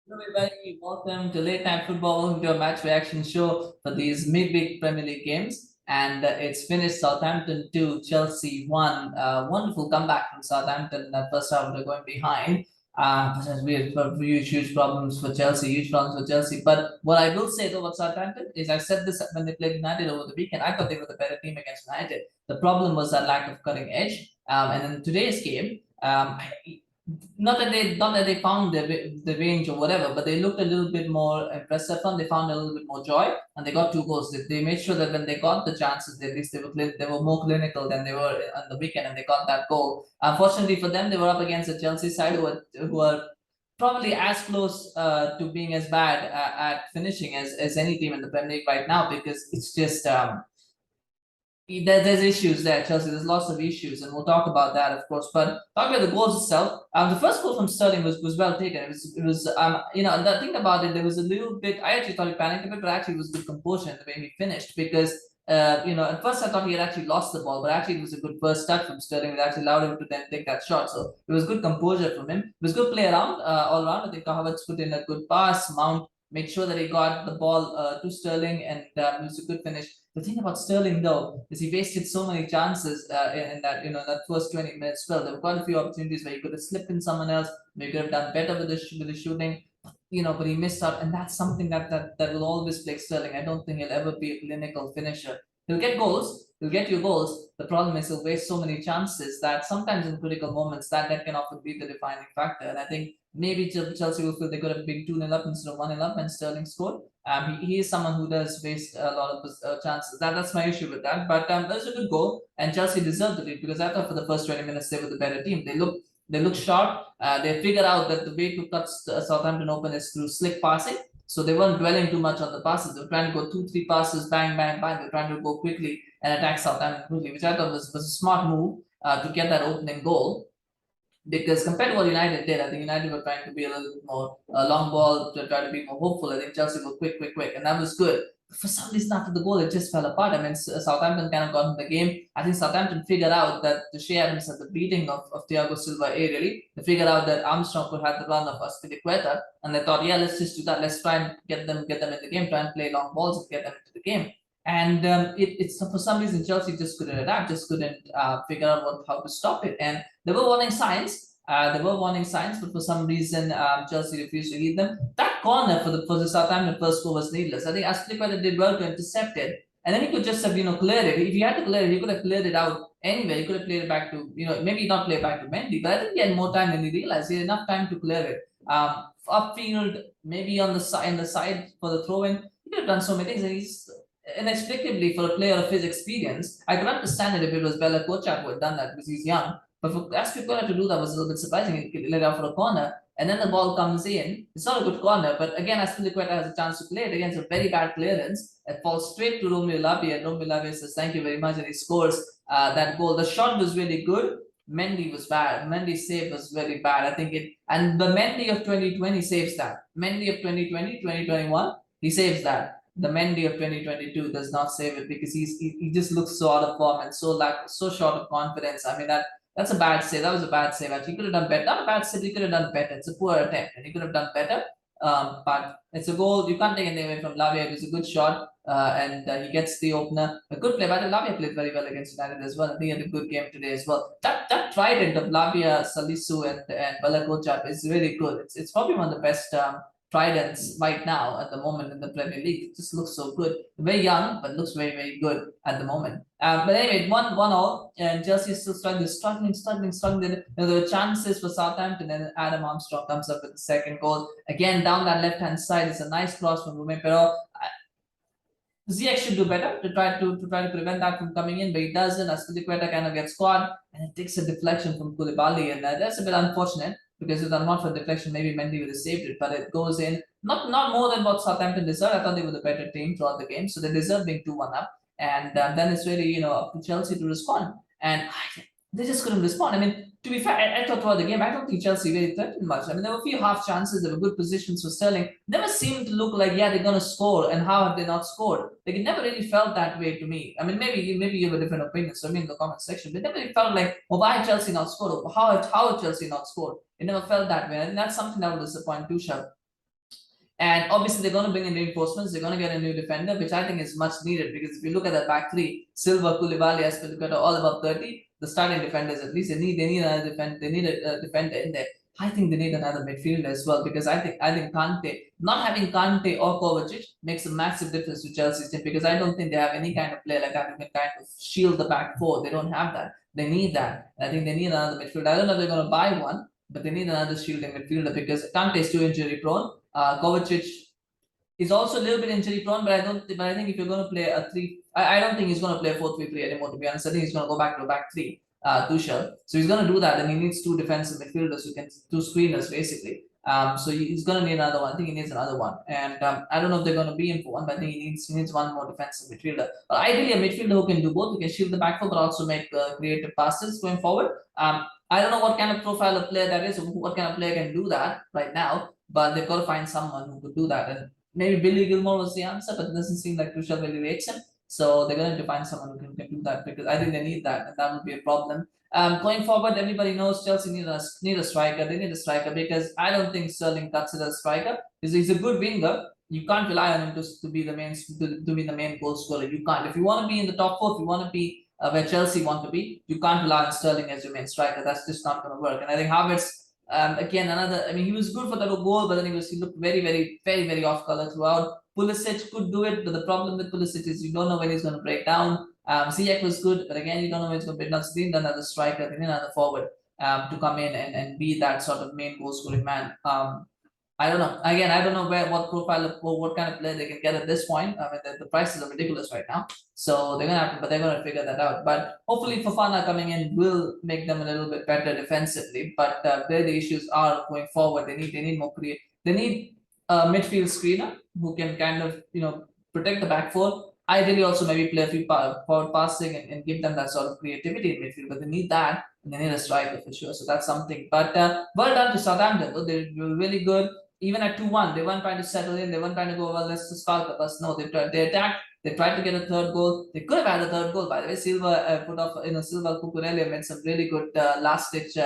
Hello everybody, welcome to Late Night Football. Welcome to a match reaction show for these midweek Premier League games. And it's finished Southampton 2, Chelsea 1. Wonderful comeback from Southampton in that first half. They're going behind. But has really huge problems for Chelsea, huge problems for Chelsea. But what I will say though about Southampton is I said this when they played United over the weekend. I thought they were the better team against United. The problem was that lack of cutting edge. And in today's game, not that they found the range or whatever, but they looked a little bit more impressive and they found a little bit more joy and they got two goals. They made sure that when they got the chances, at least they were more clinical than they were on the weekend and they got that goal. Unfortunately for them, they were up against the Chelsea side who are probably as close to being as bad at finishing as any team in the Premier League right now because it's just there's issues there, Chelsea. There's lots of issues, and we'll talk about that, of course. But talking about the goals itself, the first goal from Sterling was well taken. It was the thing about it, there was a little bit. I actually thought he panicked a bit, but actually it was good composure in the way he finished because. At first I thought he had actually lost the ball, but actually it was a good first touch from Sterling that actually allowed him to then take that shot. So it was good composure from him. It was good play around, all around. I think Havertz put in a good pass. Mount made sure that he got the ball to Sterling, and it was a good finish. The thing about Sterling though is he wasted so many chances in that that first 20 minutes. Well, there were quite a few opportunities where he could have slipped in someone else, maybe could have done better with the shooting. But he missed out, and that's something that will always plague Sterling. I don't think he'll ever be a clinical finisher. He'll get goals, he'll get you goals. The problem is he'll waste so many chances that sometimes in critical moments that can often be the defining factor. And I think maybe Chelsea will feel they could have been 2-0 up instead of 1-0 up, and Sterling scored. He is someone who does waste a lot of chances. That's my issue with that. But that was a good goal, and Chelsea deserved the lead because I thought for the first 20 minutes they were the better team. They look sharp. They figured out that the way to cut Southampton open is through slick passing. So they weren't dwelling too much on the passes. They were trying to go 2, 3 passes, bang, bang, bang. They're trying to go quickly and attack Southampton quickly, which I thought was a smart move to get that opening goal. Because compared to what United did, I think United were trying to be a little bit more long ball to try to be more hopeful. I think Chelsea were quick, quick, quick, and that was good. For some reason, after the goal, it just fell apart. I mean, Southampton kind of got in the game. I think Southampton figured out that the Shea Adams had the beating of Thiago Silva really. They figured out that Armstrong could have the run of Azpilicueta, and they thought, yeah, let's just do that. Let's try and get them in the game. Try and play long balls and get them into the game. And it's for some reason Chelsea just couldn't adapt, just couldn't figure out how to stop it. And there were warning signs. But for some reason, Chelsea refused to heed them. That corner for the Southampton first goal was needless. I think Azpilicueta did well to intercept it, and then he could just have cleared it. If he had to clear it, he could have cleared it out anyway. He could have played it back to maybe not play it back to Mendy, but I think he had more time than he realized. He had enough time to clear it. Upfield, maybe on the side for the throw in. He could have done so many things, and he's inexplicably for a player of his experience. I could understand it if it was Bella Kotchap who had done that because he's young. But for Aspilicueta to do that was a little bit surprising. He let out for a corner, and then the ball comes in. It's not a good corner, but again, Aspilicueta has a chance to play it against a very bad clearance. It falls straight to Romeo Lavia, and Romeo Lavia says, "Thank you very much," and he scores that goal. The shot was really good. Mendy was bad. Mendy's save was very bad. I think and the Mendy of 2020 saves that. Mendy of 2020, 2021, he saves that. The Mendy of 2022 does not save it because he just looks so out of form and so short of confidence. I mean that's a bad save. That was a bad save. Actually, he could have done better. Not a bad save. He could have done better. It's a poor attempt, and he could have done better. But it's a goal. You can't take anything away from Lavia. It was a good shot, and he gets the opener. A good play. But Lavia played very well against United as well. I think he had a good game today as well. That trident of Lavia, Salisu, and Bella Kotchap is really good. It's probably one of the best tridents right now at the moment in the Premier League. It just looks so good. Very young, but looks very, very good at the moment. But anyway, 1-1 and Chelsea is still struggling. There were chances for Southampton, and Adam Armstrong comes up with the second goal. Again, down that left-hand side, it's a nice cross from Ruben Pero. Ziyech should do better to try to prevent that from coming in, but he doesn't. Azpilicueta kind of gets caught, and it takes a deflection from Koulibaly, and that's a bit unfortunate because if not for deflection, maybe Mendy would have saved it, but it goes in. Not more than what Southampton deserved. I thought they were the better team throughout the game, so they deserve being 2-1 up. And then it's really up to Chelsea to respond, and they just couldn't respond. I mean, to be fair, I thought throughout the game, I don't think Chelsea really threatened much. I mean, there were a few half chances, there were good positions for Sterling. Never seemed to look like, yeah, they're going to score, and how have they not scored? Like, it never really felt that way to me. I mean, maybe you have a different opinion, so I mean, in the comment section, but it never really felt like, well, why have Chelsea not scored? Or how have Chelsea not scored? It never felt that way. And that's something that will disappoint Tuchel. And obviously, they're going to bring in reinforcements. They're going to get a new defender, which I think is much needed because if you look at the back three, Silva, Koulibaly, Azpilicueta, all above 30, the starting defenders at least they need another defender. They need a defender in there. I think they need another midfielder as well because I think Kante, not having Kante or Kovacic makes a massive difference to Chelsea's team because I don't think they have any kind of player like that who can kind of shield the back four. They don't have that. They need that. I think they need another midfielder. I don't know if they're going to buy one, but they need another shielding midfielder because Kante is too injury prone. Kovacic is also a little bit injury prone, but I think if you're going to play a three, I don't think he's going to play 4-3-3 anymore. To be honest, I think he's going to go back to a back three. Tuchel. So he's going to do that, and he needs two defensive midfielders who can two screeners basically. So he's going to need another one. I think he needs another one, and I don't know if they're going to be in for one, but I think he needs one more defensive midfielder. But ideally, a midfielder who can do both, who can shield the back foot, but also make creative passes going forward. I don't know what kind of profile of player that is, or what kind of player can do that right now, but they've got to find someone who could do that. And maybe Billy Gilmore was the answer, but it doesn't seem like Tuchel really rates him. So they're going to find someone who can do that because I think they need that, and that would be a problem. Going forward, everybody knows Chelsea need a striker. They need a striker because I don't think Sterling cuts it as a striker. He's a good winger. You can't rely on him to be the main goal scorer. You can't. If you want to be in the top four, if you want to be where Chelsea want to be, you can't rely on Sterling as your main striker. That's just not going to work. And I think Havertz, again, another. I mean, he was good for that goal, but then he looked very off color throughout. Pulisic could do it, but the problem with Pulisic is you don't know when he's going to break down. Ziyech was good, but again, you don't know when he's going to break down. So they need another striker, they need another forward to come in and be that sort of main goal scoring man. I don't know. Again, I don't know what profile of what kind of player they can get at this point. I mean, the prices are ridiculous right now, so they're gonna figure that out. But hopefully, Fofana coming in will make them a little bit better defensively. But where the issues are going forward, they need more create. They need a midfield screener who can kind of protect the back four. Ideally, also maybe play a few forward passing and give them that sort of creativity in midfield. But they need that, and they need a striker for sure. So that's something. But well done to Southampton. Though they were really good. Even at 2-1, they weren't trying to settle in. They weren't trying to go, well, let's just stalk us. No, they attacked. They tried to get a third goal. They could have had a third goal, by the way. Silva put off, Silva Cucurella made some really good last-ditch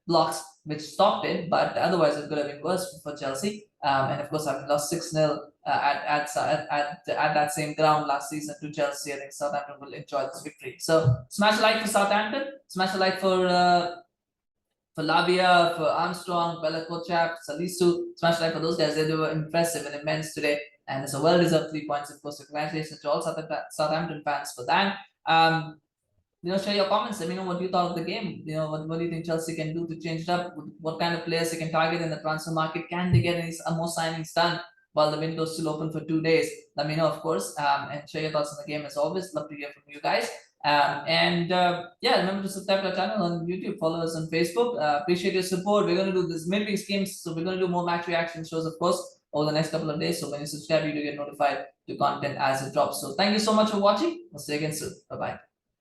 blocks, which stopped it. But otherwise, it could have been worse for Chelsea. And of course, having lost 6-0 at that same ground last season to Chelsea, I think Southampton will enjoy this victory. So, smash a like for Southampton. Smash a like for Lavia, for Armstrong, Bella Kochap, Salisu, smash like for those guys. They were impressive and immense today. And it's a well-deserved 3 points, of course. So congratulations to all Southampton fans for that. Share your comments. Let me know what you thought of the game. What do you think Chelsea can do to change it up? What kind of players they can target in the transfer market? Can they get any more signings done while the window is still open for 2 days? Let me know, of course. And share your thoughts on the game as always. Love to hear from you guys. Remember to subscribe to our channel on YouTube, follow us on Facebook. Appreciate your support. We're going to do this midweek games, so we're going to do more match reaction shows, of course, over the next couple of days. So when you subscribe, you do get notified to content as it drops. So thank you so much for watching. We'll see you again soon. Bye bye.